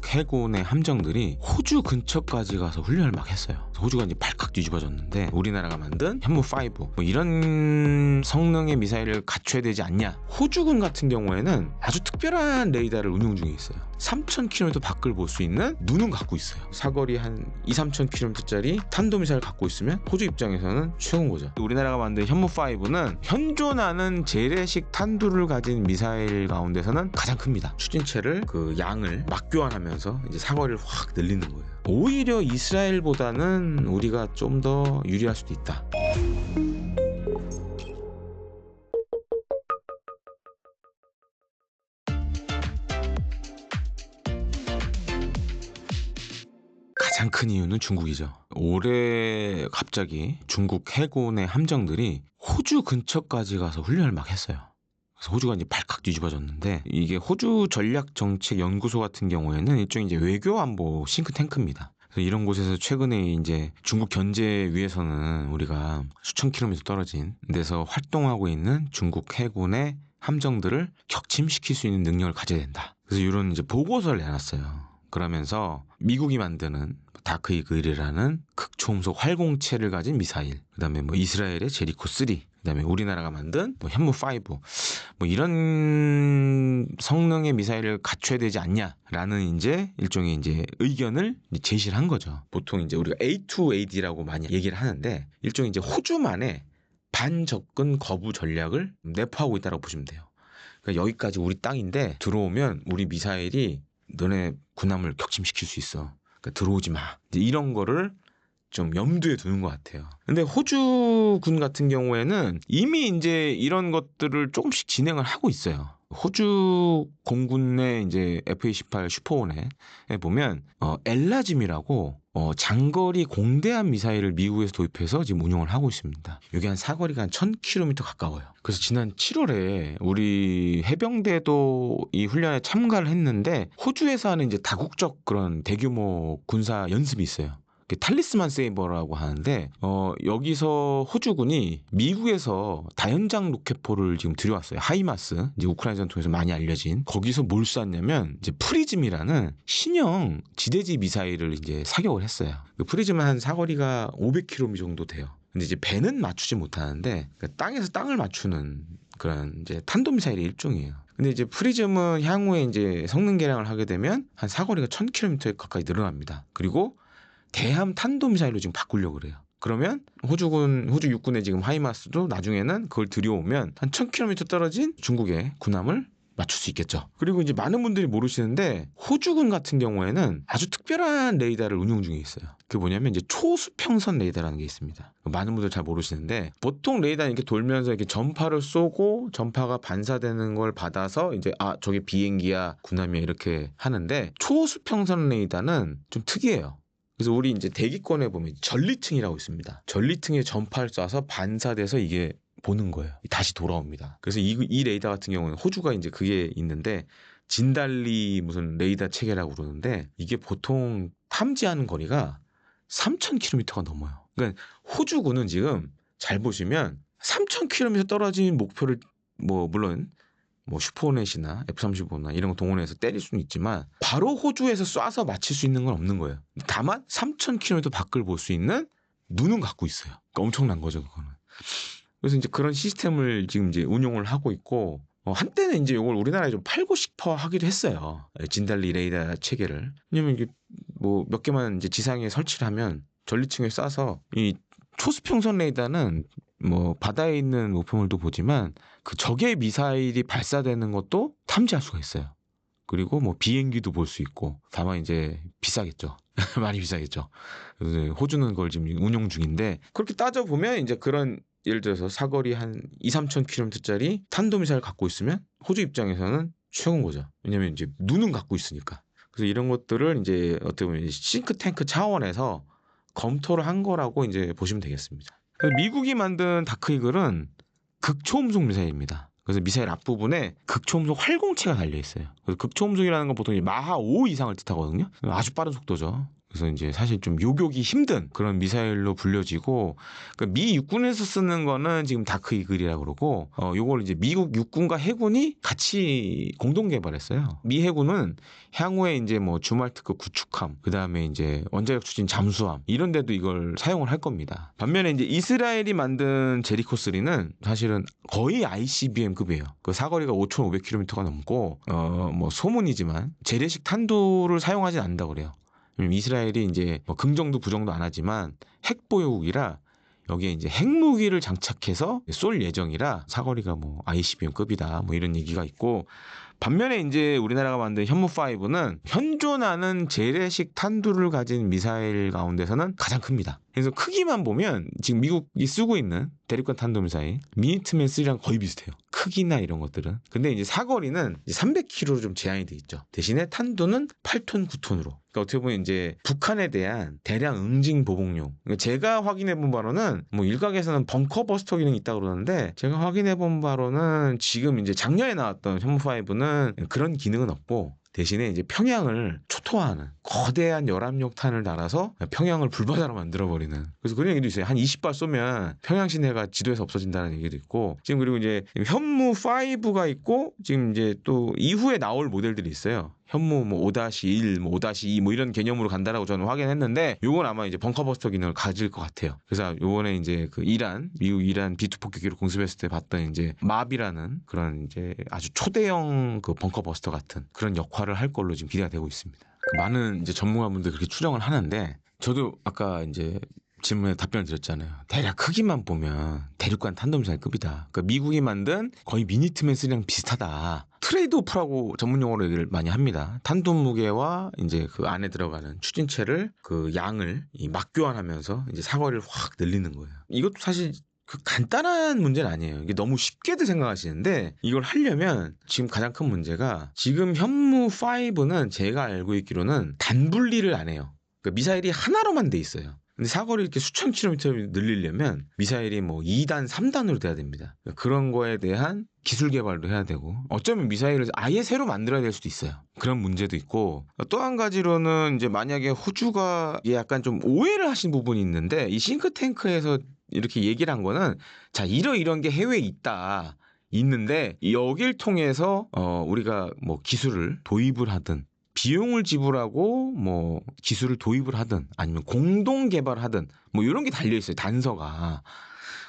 중국 해군의 함정들이 호주 근처까지 가서 훈련을 막 했어요. 호주가 이제 발칵 뒤집어졌는데 우리나라가 만든 현무5 뭐 이런 성능의 미사일을 갖춰야 되지 않냐. 호주군 같은 경우에는 아주 특별한 레이더를 운용 중에 있어요. 3,000km 밖을 볼 수 있는 눈은 갖고 있어요. 사거리 한 2-3,000km짜리 탄도미사일을 갖고 있으면 호주 입장에서는 최고인 거죠. 우리나라가 만든 현무5는 현존하는 재래식 탄두를 가진 미사일 가운데서는 가장 큽니다. 추진체를 그 양을 맞교환하면서 이제 사거리를 확 늘리는 거예요. 오히려 이스라엘보다는 우리가 좀 더 유리할 수도 있다. 가장 큰 이유는 중국이죠. 올해 갑자기 중국 해군의 함정들이 호주 근처까지 가서 훈련을 막 했어요. 그래서 호주가 이제 발칵 뒤집어졌는데, 이게 호주 전략정책연구소 같은 경우에는 일종의 이제 외교안보 싱크탱크입니다. 그래서 이런 곳에서 최근에 이제 중국 견제 위에서는 우리가 수천 킬로미터 떨어진 데서 활동하고 있는 중국 해군의 함정들을 격침시킬 수 있는 능력을 가져야 된다. 그래서 이런 이제 보고서를 내놨어요. 그러면서 미국이 만드는 다크이글이라는 극초음속 활공체를 가진 미사일, 그다음에 뭐 이스라엘의 제리코3, 그다음에 우리나라가 만든 뭐 현무5 뭐 이런 성능의 미사일을 갖춰야 되지 않냐라는 이제 일종의 이제 의견을 제시를 한 거죠. 보통 이제 우리가 A2AD라고 많이 얘기를 하는데, 일종의 이제 호주만의 반접근 거부 전략을 내포하고 있다고 보시면 돼요. 그러니까 여기까지 우리 땅인데 들어오면 우리 미사일이 너네 군함을 격침시킬 수 있어. 그러니까 들어오지 마. 이제 이런 거를 좀 염두에 두는 것 같아요. 근데 호주군 같은 경우에는 이미 이제 이런 것들을 조금씩 진행을 하고 있어요. 호주 공군의 이제 F-18 슈퍼원에 보면 엘라짐이라고 장거리 공대함 미사일을 미국에서 도입해서 지금 운용을 하고 있습니다. 이게 한 사거리가 한 1,000km 가까워요. 그래서 지난 7월에 우리 해병대도 이 훈련에 참가를 했는데, 호주에서 하는 이제 다국적 그런 대규모 군사 연습이 있어요. 탈리스만 세이버라고 하는데, 여기서 호주군이 미국에서 다연장 로켓포를 지금 들여왔어요. 하이마스, 이제 우크라이나 전통에서 많이 알려진. 거기서 뭘 쐈냐면 이제 프리즘이라는 신형 지대지 미사일을 이제 사격을 했어요. 그 프리즘은 한 사거리가 500km 정도 돼요. 근데 이제 배는 맞추지 못하는데, 그러니까 땅에서 땅을 맞추는 그런 이제 탄도미사일의 일종이에요. 근데 이제 프리즘은 향후에 이제 성능 개량을 하게 되면 한 사거리가 1,000km 가까이 늘어납니다. 그리고 대함 탄도미사일로 지금 바꾸려고 그래요. 그러면 호주 육군의 지금 하이마스도 나중에는 그걸 들여오면 한 1,000km 떨어진 중국의 군함을 맞출 수 있겠죠. 그리고 이제 많은 분들이 모르시는데, 호주군 같은 경우에는 아주 특별한 레이더를 운용 중에 있어요. 그게 뭐냐면 이제 초수평선 레이더라는 게 있습니다. 많은 분들 잘 모르시는데, 보통 레이더는 이렇게 돌면서 이렇게 전파를 쏘고 전파가 반사되는 걸 받아서 이제 저게 비행기야 군함이야 이렇게 하는데, 초수평선 레이더는 좀 특이해요. 그래서 우리 이제 대기권에 보면 전리층이라고 있습니다. 전리층에 전파를 쏴서 반사돼서 이게 보는 거예요. 다시 돌아옵니다. 그래서 이 레이더 같은 경우는 호주가 이제 그게 있는데, 진달리 무슨 레이더 체계라고 그러는데, 이게 보통 탐지하는 거리가 3,000km가 넘어요. 그러니까 호주군은 지금 잘 보시면 3,000km 떨어진 목표를 물론 슈퍼넷이나 F-35나 이런 거 동원해서 때릴 수는 있지만 바로 호주에서 쏴서 맞힐 수 있는 건 없는 거예요. 다만 3,000km 밖을 볼 수 있는 눈은 갖고 있어요. 그러니까 엄청난 거죠, 그거는. 그래서 이제 그런 시스템을 지금 이제 운용을 하고 있고, 한때는 이제 이걸 우리나라에 좀 팔고 싶어 하기도 했어요. 진달리 레이더 체계를. 왜냐면 이게 몇 개만 이제 지상에 설치를 하면 전리층에 쏴서, 이 초수평선 레이더는 바다에 있는 목표물도 보지만 그 적의 미사일이 발사되는 것도 탐지할 수가 있어요. 그리고 비행기도 볼 수 있고. 다만 이제 비싸겠죠. 많이 비싸겠죠. 그래서 호주는 그걸 지금 운용 중인데, 그렇게 따져보면 이제 그런, 예를 들어서 사거리 한 2-3,000km짜리 탄도미사일 갖고 있으면 호주 입장에서는 최고인 거죠. 왜냐면 이제 눈은 갖고 있으니까. 그래서 이런 것들을 이제 어떻게 보면 싱크탱크 차원에서 검토를 한 거라고 이제 보시면 되겠습니다. 미국이 만든 다크이글은 극초음속 미사일입니다. 그래서 미사일 앞부분에 극초음속 활공체가 달려있어요. 그래서 극초음속이라는 건 보통 마하 5 이상을 뜻하거든요. 아주 빠른 속도죠. 그래서 이제 사실 좀 요격이 힘든 그런 미사일로 불려지고, 그러니까 미 육군에서 쓰는 거는 지금 다크 이글이라고 그러고, 요걸 이제 미국 육군과 해군이 같이 공동 개발했어요. 미 해군은 향후에 이제 뭐 주말 특급 구축함, 그 다음에 이제 원자력 추진 잠수함 이런 데도 이걸 사용을 할 겁니다. 반면에 이제 이스라엘이 만든 제리코 3는 사실은 거의 ICBM급이에요. 그 사거리가 5,500km가 넘고, 뭐 소문이지만 재래식 탄두를 사용하지 않는다고 그래요. 이스라엘이 이제 뭐 긍정도 부정도 안 하지만 핵 보유국이라 여기에 이제 핵무기를 장착해서 쏠 예정이라 사거리가 뭐 ICBM급이다 뭐 이런 얘기가 있고, 반면에 이제 우리나라가 만든 현무5는 현존하는 재래식 탄두를 가진 미사일 가운데서는 가장 큽니다. 그래서 크기만 보면 지금 미국이 쓰고 있는 대륙간 탄도미사일 미니트맨 3랑 거의 비슷해요. 크기나 이런 것들은. 근데 이제 사거리는 300km로 좀 제한이 돼 있죠. 대신에 탄두는 8톤, 9톤으로. 그러니까 어떻게 보면 이제 북한에 대한 대량 응징 보복용. 그러니까 제가 확인해 본 바로는 뭐 일각에서는 벙커 버스터 기능이 있다고 그러는데, 제가 확인해 본 바로는 지금 이제 작년에 나왔던 현무5는 그런 기능은 없고, 대신에 이제 평양을 초토화하는 거대한 열압력탄을 달아서 평양을 불바다로 만들어버리는, 그래서 그런 얘기도 있어요. 한 20발 쏘면 평양 시내가 지도에서 없어진다는 얘기도 있고, 지금 그리고 이제 현무5가 있고, 지금 이제 또 이후에 나올 모델들이 있어요. 현무 뭐 5-1, 뭐 5-2 뭐 이런 개념으로 간다라고 저는 확인했는데, 요건 아마 이제 벙커버스터 기능을 가질 것 같아요. 그래서 요번에 이제 그 미국 이란 B2 폭격기를 공습했을 때 봤던 이제 맙이라는 그런 이제 아주 초대형 그 벙커버스터 같은 그런 역할을 할 걸로 지금 기대가 되고 있습니다. 많은 이제 전문가분들 그렇게 추정을 하는데, 저도 아까 이제 질문에 답변을 드렸잖아요. 대략 크기만 보면 대륙간 탄도미사일급이다. 그러니까 미국이 만든 거의 미니트맨 3랑 비슷하다. 트레이드오프라고 전문 용어로 얘기를 많이 합니다. 탄두 무게와 이제 그 안에 들어가는 추진체를 그 양을 맞교환하면서 이제 사거리를 확 늘리는 거예요. 이것도 사실 그 간단한 문제는 아니에요. 이게 너무 쉽게들 생각하시는데, 이걸 하려면 지금 가장 큰 문제가, 지금 현무5는 제가 알고 있기로는 단분리를 안 해요. 그러니까 미사일이 하나로만 돼 있어요. 근데 사거리 이렇게 수천 킬로미터를 늘리려면 미사일이 뭐 2단, 3단으로 돼야 됩니다. 그러니까 그런 거에 대한 기술 개발도 해야 되고, 어쩌면 미사일을 아예 새로 만들어야 될 수도 있어요. 그런 문제도 있고, 또 한 가지로는 이제 만약에 호주가 약간 좀 오해를 하신 부분이 있는데, 이 싱크탱크에서 이렇게 얘기를 한 거는, 자, 이런 게 해외에 있는데 여길 통해서 우리가 뭐 기술을 도입을 하든 비용을 지불하고 뭐 기술을 도입을 하든 아니면 공동 개발하든 뭐 이런 게 달려 있어요, 단서가.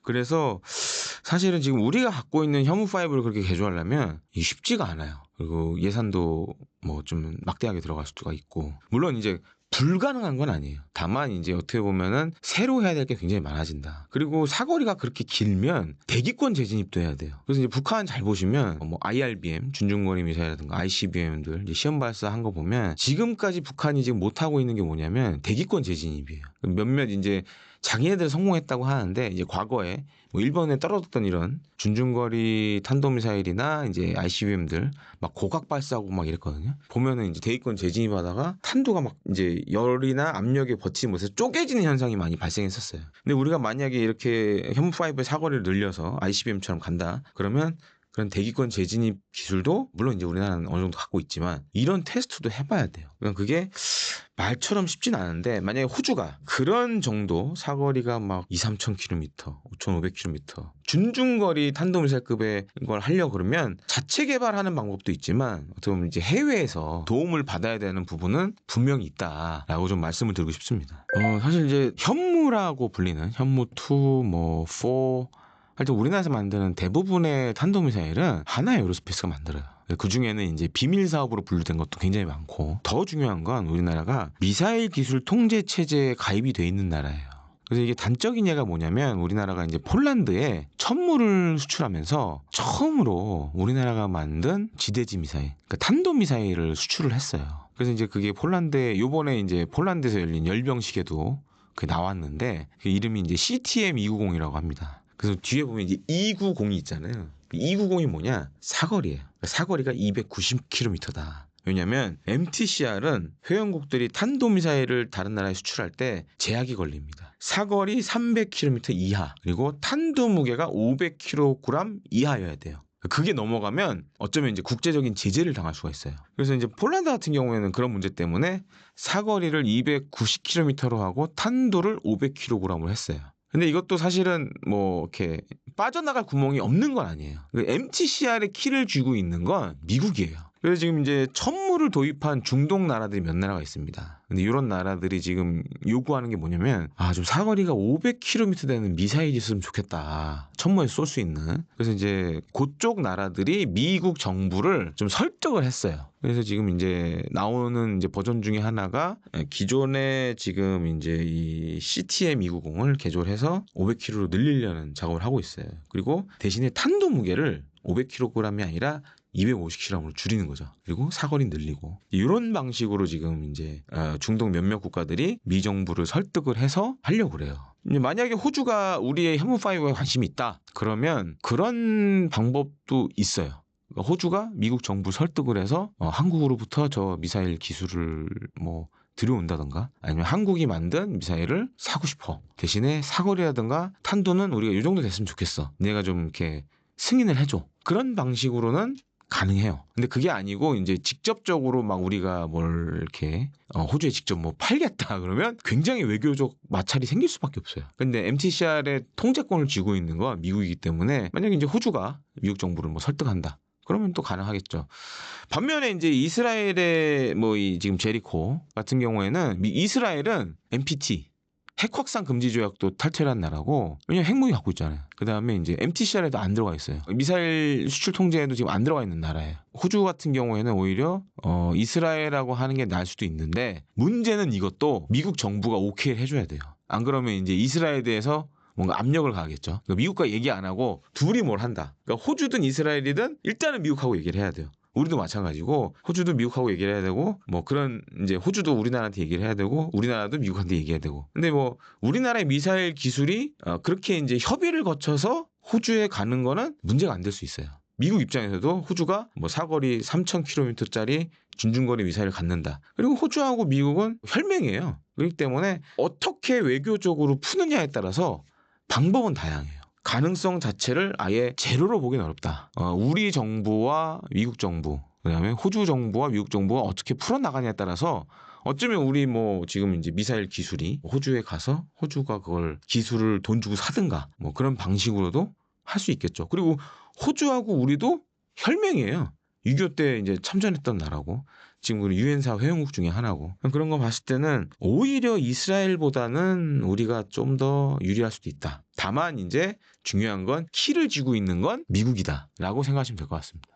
그래서 사실은 지금 우리가 갖고 있는 현무5를 그렇게 개조하려면 쉽지가 않아요. 그리고 예산도 뭐 좀 막대하게 들어갈 수가 있고, 물론 이제 불가능한 건 아니에요. 다만 이제 어떻게 보면은 새로 해야 될 게 굉장히 많아진다. 그리고 사거리가 그렇게 길면 대기권 재진입도 해야 돼요. 그래서 이제 북한 잘 보시면 뭐 IRBM, 준중거리 미사일이라든가 ICBM들 이제 시험 발사한 거 보면, 지금까지 북한이 지금 못 하고 있는 게 뭐냐면 대기권 재진입이에요. 몇몇 이제 자기네들 성공했다고 하는데, 이제 과거에 뭐 일본에 떨어졌던 이런 준중거리 탄도미사일이나 이제 ICBM들 막 고각 발사하고 막 이랬거든요. 보면은 이제 대기권 재진입하다가 탄두가 막 이제 열이나 압력에 버티지 못해서 쪼개지는 현상이 많이 발생했었어요. 근데 우리가 만약에 이렇게 현무5의 사거리를 늘려서 ICBM처럼 간다 그러면, 그런 대기권 재진입 기술도 물론 이제 우리나라는 어느 정도 갖고 있지만 이런 테스트도 해봐야 돼요. 그러니까 그게 말처럼 쉽진 않은데, 만약에 호주가 그런 정도 사거리가 막 2-3,000km, 5,500km 준중거리 탄도미사일급의 걸 하려고 그러면 자체 개발하는 방법도 있지만, 어떻게 보면 이제 해외에서 도움을 받아야 되는 부분은 분명히 있다라고 좀 말씀을 드리고 싶습니다. 사실 이제 현무라고 불리는 현무2, 뭐 4, 하여튼 우리나라에서 만드는 대부분의 탄도미사일은 하나 에어로스페이스가 만들어요. 그 중에는 이제 비밀 사업으로 분류된 것도 굉장히 많고, 더 중요한 건 우리나라가 미사일 기술 통제 체제에 가입이 돼 있는 나라예요. 그래서 이게 단적인 예가 뭐냐면, 우리나라가 이제 폴란드에 천무를 수출하면서 처음으로 우리나라가 만든 지대지 미사일, 그러니까 탄도미사일을 수출을 했어요. 그래서 이제 그게 폴란드에, 요번에 이제 폴란드에서 열린 열병식에도 그게 나왔는데, 그 이름이 이제 CTM-290이라고 합니다. 그래서 뒤에 보면 이제 290이 있잖아요. 290이 뭐냐? 사거리예요. 사거리가 290km다. 왜냐면 MTCR은 회원국들이 탄도미사일을 다른 나라에 수출할 때 제약이 걸립니다. 사거리 300km 이하, 그리고 탄두 무게가 500kg 이하여야 돼요. 그게 넘어가면 어쩌면 이제 국제적인 제재를 당할 수가 있어요. 그래서 이제 폴란드 같은 경우에는 그런 문제 때문에 사거리를 290km로 하고 탄도를 500kg으로 했어요. 근데 이것도 사실은 뭐 이렇게 빠져나갈 구멍이 없는 건 아니에요. MTCR의 키를 쥐고 있는 건 미국이에요. 그래서 지금 이제 천무를 도입한 중동 나라들이 몇 나라가 있습니다. 근데 이런 나라들이 지금 요구하는 게 뭐냐면 좀 사거리가 500km 되는 미사일이 있으면 좋겠다. 천무에 쏠 수 있는. 그래서 이제 그쪽 나라들이 미국 정부를 좀 설득을 했어요. 그래서 지금 이제 나오는 이제 버전 중에 하나가 기존에 지금 이제 이 CTM 290을 개조해서 500km로 늘리려는 작업을 하고 있어요. 그리고 대신에 탄도 무게를 500kg이 아니라 250kg으로 줄이는 거죠. 그리고 사거리 늘리고 이런 방식으로 지금 이제 중동 몇몇 국가들이 미 정부를 설득을 해서 하려고 그래요. 만약에 호주가 우리의 현무5에 관심이 있다. 그러면 그런 방법도 있어요. 호주가 미국 정부 설득을 해서 한국으로부터 저 미사일 기술을 뭐 들여온다던가 아니면 한국이 만든 미사일을 사고 싶어. 대신에 사거리라든가 탄도는 우리가 이 정도 됐으면 좋겠어. 내가 좀 이렇게 승인을 해줘. 그런 방식으로는 가능해요. 근데 그게 아니고 이제 직접적으로 막 우리가 뭘 이렇게 호주에 직접 뭐 팔겠다 그러면 굉장히 외교적 마찰이 생길 수밖에 없어요. 근데 MTCR의 통제권을 쥐고 있는 건 미국이기 때문에 만약에 이제 호주가 미국 정부를 뭐 설득한다. 그러면 또 가능하겠죠. 반면에 이제 이스라엘의 뭐 이 지금 제리코 같은 경우에는 이스라엘은 NPT 핵 확산 금지 조약도 탈퇴한 나라고 왜냐면 핵무기 갖고 있잖아요. 그다음에 이제 MTCR에도 안 들어가 있어요. 미사일 수출 통제에도 지금 안 들어가 있는 나라예요. 호주 같은 경우에는 오히려 이스라엘하고 하는 게 나을 수도 있는데 문제는 이것도 미국 정부가 오케이를 해줘야 돼요. 안 그러면 이제 이스라엘에 대해서 뭔가 압력을 가하겠죠. 그러니까 미국과 얘기 안 하고 둘이 뭘 한다. 그러니까 호주든 이스라엘이든 일단은 미국하고 얘기를 해야 돼요. 우리도 마찬가지고 호주도 미국하고 얘기를 해야 되고 뭐 그런 이제 호주도 우리나라한테 얘기를 해야 되고 우리나라도 미국한테 얘기해야 되고. 근데 뭐 우리나라의 미사일 기술이 그렇게 이제 협의를 거쳐서 호주에 가는 거는 문제가 안 될 수 있어요. 미국 입장에서도 호주가 뭐 사거리 3,000km짜리 준중거리 미사일을 갖는다. 그리고 호주하고 미국은 혈맹이에요. 그렇기 때문에 어떻게 외교적으로 푸느냐에 따라서 방법은 다양해요. 가능성 자체를 아예 제로로 보기는 어렵다. 우리 정부와 미국 정부, 그다음에 호주 정부와 미국 정부가 어떻게 풀어나가냐에 따라서 어쩌면 우리 뭐 지금 이제 미사일 기술이 호주에 가서 호주가 그걸 기술을 돈 주고 사든가 뭐 그런 방식으로도 할 수 있겠죠. 그리고 호주하고 우리도 혈맹이에요. 6.25 때 이제 참전했던 나라고 지금 우리 유엔사 회원국 중에 하나고 그런 거 봤을 때는 오히려 이스라엘보다는 우리가 좀 더 유리할 수도 있다. 다만 이제 중요한 건 키를 쥐고 있는 건 미국이다라고 생각하시면 될 것 같습니다.